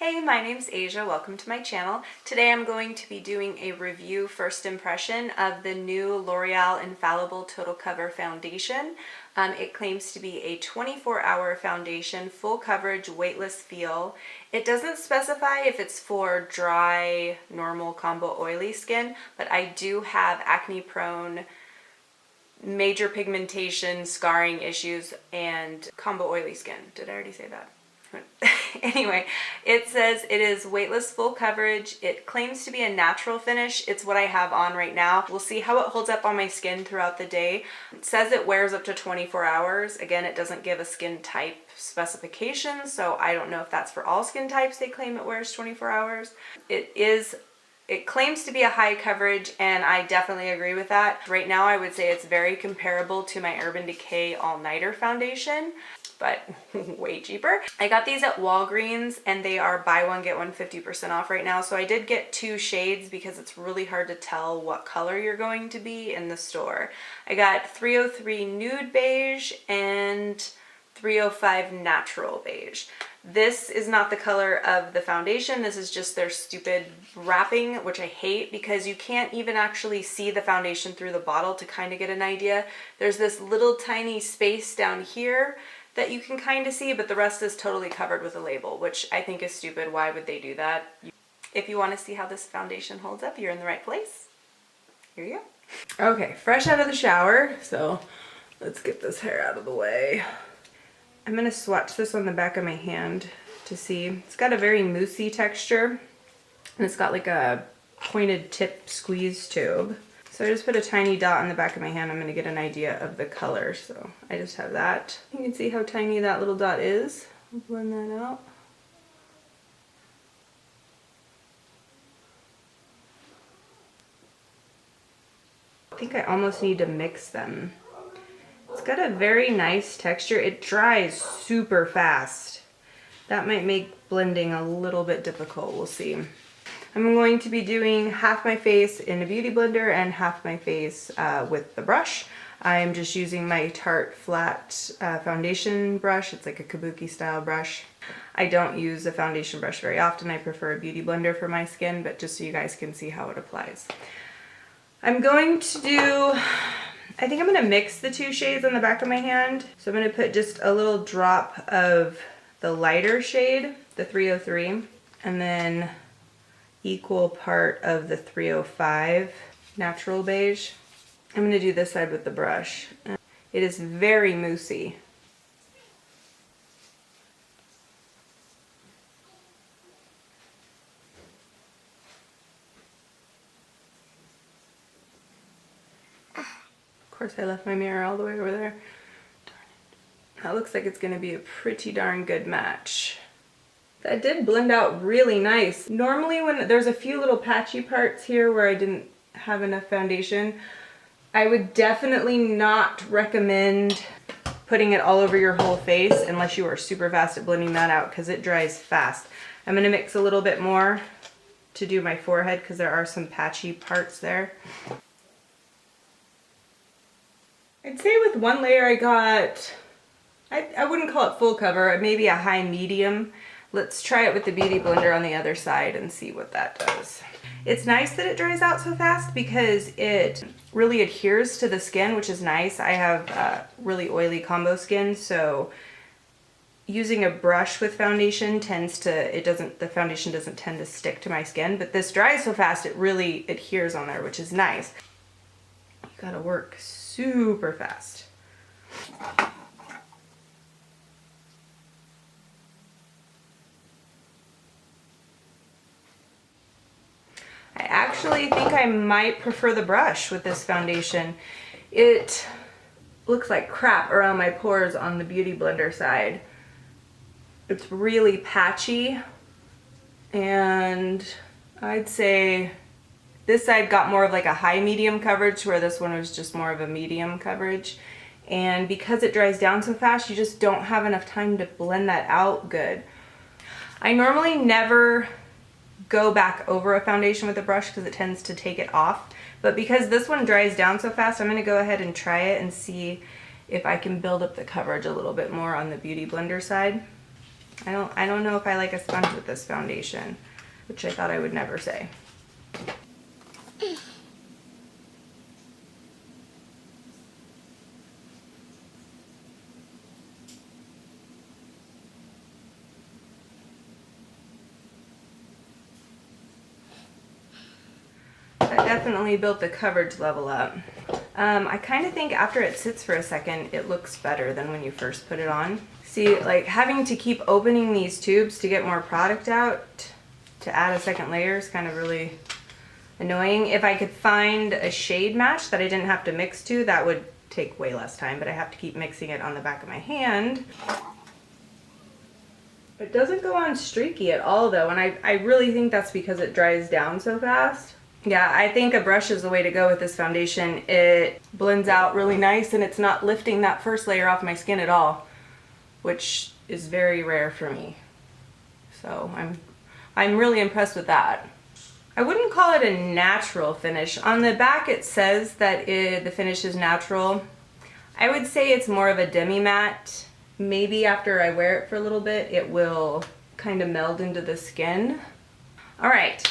Hey, my name's Asia. Welcome to my channel. Today I'm going to be doing a review first impression of the new L'Oreal Infallible Total Cover Foundation. It claims to be a 24-hour foundation, full coverage, weightless feel. It doesn't specify if it's for dry, normal, combo, oily skin, but I do have acne-prone, major pigmentation, scarring issues, and combo oily skin. Did I already say that? Anyway, it says it is weightless full coverage. It claims to be a natural finish. It's what I have on right now. We'll see how it holds up on my skin throughout the day. It says it wears up to 24 hours. Again, it doesn't give a skin type specification, so I don't know if that's for all skin types. They claim it wears 24 hours. It claims to be a high coverage, and I definitely agree with that. Right now, I would say it's very comparable to my Urban Decay All Nighter foundation, but way cheaper. I got these at Walgreens, and they are buy one, get one 50% off right now. So I did get two shades because it's really hard to tell what color you're going to be in the store. I got 303 Nude Beige and 305 Natural Beige. This is not the color of the foundation. This is just their stupid wrapping, which I hate because you can't even actually see the foundation through the bottle to kind of get an idea. There's this little tiny space down here that you can kind of see, but the rest is totally covered with a label, which I think is stupid. Why would they do that? If you want to see how this foundation holds up, you're in the right place. Here you go. Okay, fresh out of the shower, so let's get this hair out of the way. I'm going to swatch this on the back of my hand to see. It's got a very moussey texture, and it's got like a pointed tip squeeze tube. So I just put a tiny dot on the back of my hand. I'm going to get an idea of the color. So I just have that. You can see how tiny that little dot is. I'll blend that out. I think I almost need to mix them. It's got a very nice texture. It dries super fast. That might make blending a little bit difficult. We'll see. I'm going to be doing half my face in a beauty blender and half my face with the brush. I'm just using my Tarte flat foundation brush. It's like a kabuki style brush. I don't use a foundation brush very often. I prefer a beauty blender for my skin, but just so you guys can see how it applies. I'm going to do, I think I'm going to mix the two shades on the back of my hand. So I'm going to put just a little drop of the lighter shade, the 303, and then equal part of the 305 Natural Beige. I'm going to do this side with the brush. It is very moussey. Of course, I left my mirror all the way over there. Darn it. That looks like it's going to be a pretty darn good match. That did blend out really nice. Normally when there's a few little patchy parts here where I didn't have enough foundation, I would definitely not recommend putting it all over your whole face unless you are super fast at blending that out because it dries fast. I'm going to mix a little bit more to do my forehead because there are some patchy parts there. I'd say with one layer I got, I wouldn't call it full cover, maybe a high medium. Let's try it with the beauty blender on the other side and see what that does. It's nice that it dries out so fast because it really adheres to the skin, which is nice. I have really oily combo skin, so using a brush with foundation the foundation doesn't tend to stick to my skin, but this dries so fast it really adheres on there, which is nice. You gotta work super fast. I actually think I might prefer the brush with this foundation. It looks like crap around my pores on the beauty blender side. It's really patchy, and I'd say this side got more of like a high medium coverage where this one was just more of a medium coverage. And because it dries down so fast, you just don't have enough time to blend that out good. I normally never go back over a foundation with a brush because it tends to take it off, but because this one dries down so fast, I'm going to go ahead and try it and see if I can build up the coverage a little bit more on the beauty blender side. I don't know if I like a sponge with this foundation, which I thought I would never say. That definitely built the coverage level up. I kind of think after it sits for a second, it looks better than when you first put it on. See, like having to keep opening these tubes to get more product out to add a second layer is kind of really annoying. If I could find a shade match that I didn't have to mix to, that would take way less time, but I have to keep mixing it on the back of my hand. It doesn't go on streaky at all though, and I really think that's because it dries down so fast. Yeah, I think a brush is the way to go with this foundation. It blends out really nice and it's not lifting that first layer off my skin at all, which is very rare for me. So I'm really impressed with that. I wouldn't call it a natural finish. On the back it says that the finish is natural. I would say it's more of a demi-matte. Maybe after I wear it for a little bit, it will kind of meld into the skin. All right.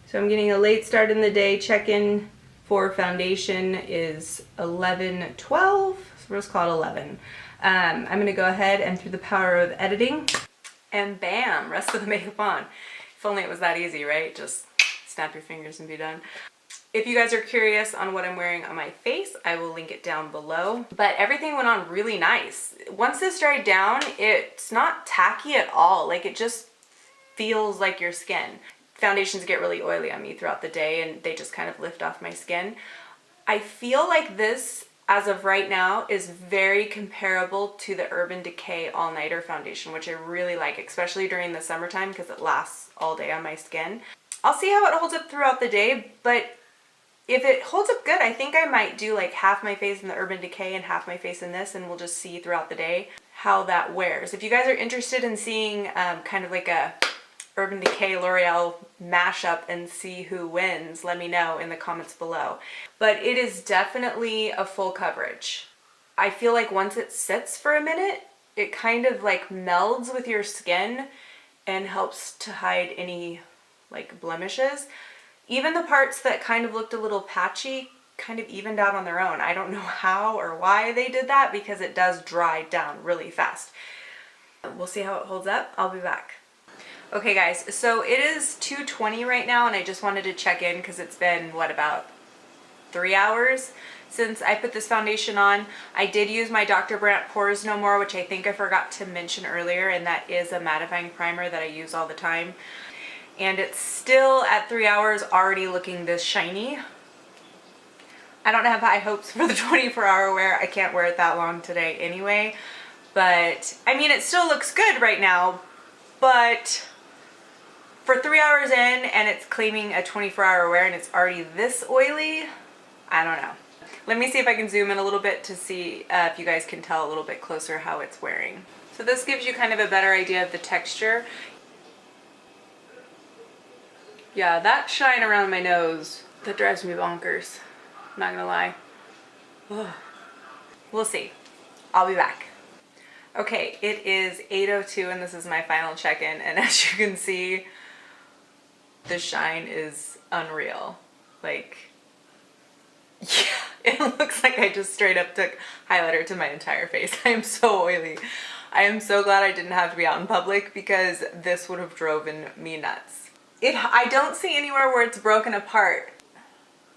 So I'm getting a late start in the day. Check-in for foundation is 11:12, so we'll just call it 11. I'm gonna go ahead and through the power of editing, and bam, rest of the makeup on. If only it was that easy, right? Just snap your fingers and be done. If you guys are curious on what I'm wearing on my face, I will link it down below. But everything went on really nice. Once this dried down, it's not tacky at all. Like it just feels like your skin. Foundations get really oily on me throughout the day and they just kind of lift off my skin. I feel like this, as of right now, is very comparable to the Urban Decay All Nighter foundation, which I really like, especially during the summertime because it lasts all day on my skin. I'll see how it holds up throughout the day, but if it holds up good, I think I might do like half my face in the Urban Decay and half my face in this, and we'll just see throughout the day how that wears. If you guys are interested in seeing kind of like a Urban Decay L'Oreal mashup and see who wins, let me know in the comments below. But it is definitely a full coverage. I feel like once it sits for a minute, it kind of like melds with your skin and helps to hide any like blemishes. Even the parts that kind of looked a little patchy kind of evened out on their own. I don't know how or why they did that because it does dry down really fast. We'll see how it holds up. I'll be back. Okay guys, so it is 2:20 right now and I just wanted to check in because it's been, what, about 3 hours since I put this foundation on. I did use my Dr. Brandt Pores No More, which I think I forgot to mention earlier, and that is a mattifying primer that I use all the time. And it's still at 3 hours already looking this shiny. I don't have high hopes for the 24-hour wear. I can't wear it that long today anyway. But, I mean, it still looks good right now, but for 3 hours in and it's claiming a 24-hour wear and it's already this oily, I don't know. Let me see if I can zoom in a little bit to see if you guys can tell a little bit closer how it's wearing. So this gives you kind of a better idea of the texture. Yeah, that shine around my nose, that drives me bonkers. I'm not gonna lie. Ugh. We'll see. I'll be back. Okay, it is 8:02 and this is my final check-in, and as you can see, the shine is unreal. Like, yeah, it looks like I just straight up took highlighter to my entire face. I am so oily. I am so glad I didn't have to be out in public because this would have driven me nuts. I don't see anywhere where it's broken apart.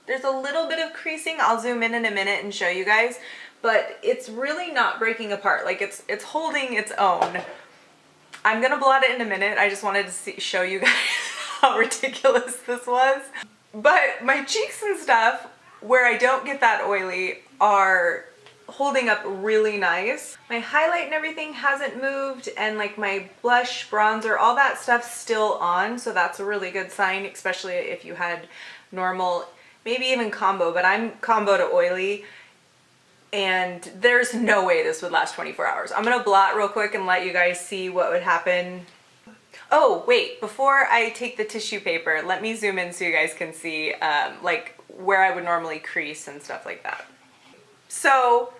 There's a little bit of creasing. I'll zoom in a minute and show you guys, but it's really not breaking apart. Like it's holding its own. I'm gonna blot it in a minute. I just wanted to show you guys how ridiculous this was. But my cheeks and stuff, where I don't get that oily, are holding up really nice. My highlight and everything hasn't moved, and like my blush, bronzer, all that stuff's still on, so that's a really good sign, especially if you had normal, maybe even combo, but I'm combo to oily, and there's no way this would last 24 hours. I'm gonna blot real quick and let you guys see what would happen. Oh wait, before I take the tissue paper, let me zoom in so you guys can see like where I would normally crease and stuff like that. So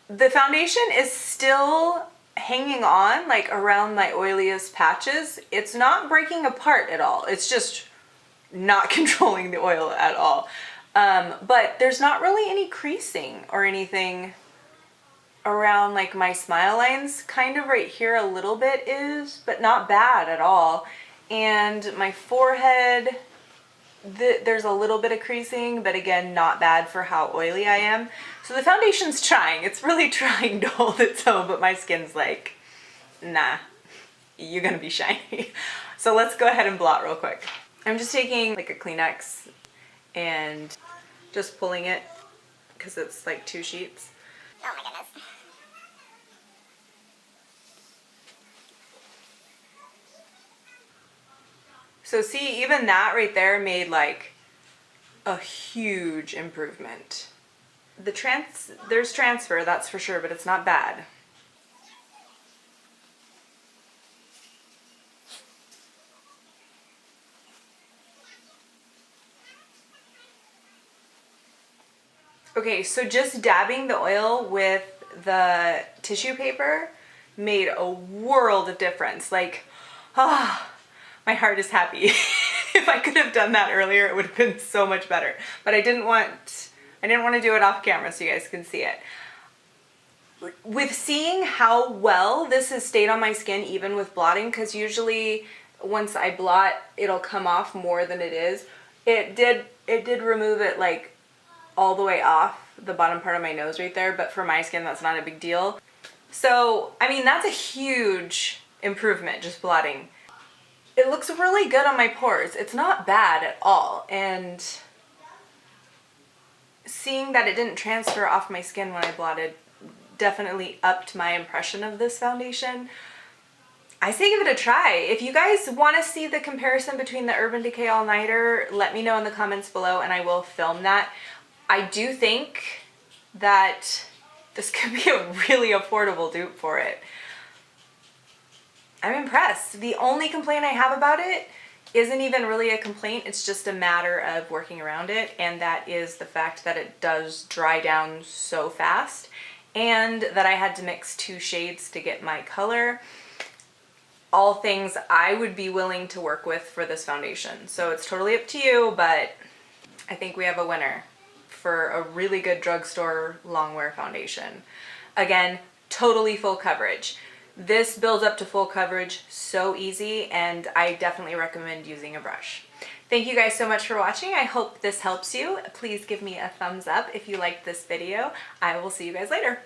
the foundation is still hanging on like around my oiliest patches. It's not breaking apart at all. It's just not controlling the oil at all. But there's not really any creasing or anything around like my smile lines. Kind of right here a little bit is, but not bad at all. And my forehead, there's a little bit of creasing, but again, not bad for how oily I am. So the foundation's trying. It's really trying to hold its own, but my skin's like, nah, you're gonna be shiny. So let's go ahead and blot real quick. I'm just taking like a Kleenex and just pulling it because it's like 2 sheets. Oh my goodness. So see, even that right there made like a huge improvement. There's transfer, that's for sure, but it's not bad. Okay, so just dabbing the oil with the tissue paper made a world of difference. Like, my heart is happy. If I could have done that earlier, it would have been so much better. But I didn't want to do it off camera so you guys can see it. With seeing how well this has stayed on my skin, even with blotting, because usually once I blot, it'll come off more than it is. It did remove it like all the way off the bottom part of my nose right there, but for my skin that's not a big deal. So I mean, that's a huge improvement, just blotting. It looks really good on my pores. It's not bad at all, and seeing that it didn't transfer off my skin when I blotted definitely upped my impression of this foundation. I say give it a try. If you guys want to see the comparison between the Urban Decay All Nighter, let me know in the comments below and I will film that. I do think that this could be a really affordable dupe for it. I'm impressed. The only complaint I have about it isn't even really a complaint, it's just a matter of working around it, and that is the fact that it does dry down so fast and that I had to mix 2 shades to get my color. All things I would be willing to work with for this foundation. So it's totally up to you, but I think we have a winner for a really good drugstore longwear foundation. Again, totally full coverage. This builds up to full coverage so easy, and I definitely recommend using a brush. Thank you guys so much for watching. I hope this helps you. Please give me a thumbs up if you liked this video. I will see you guys later.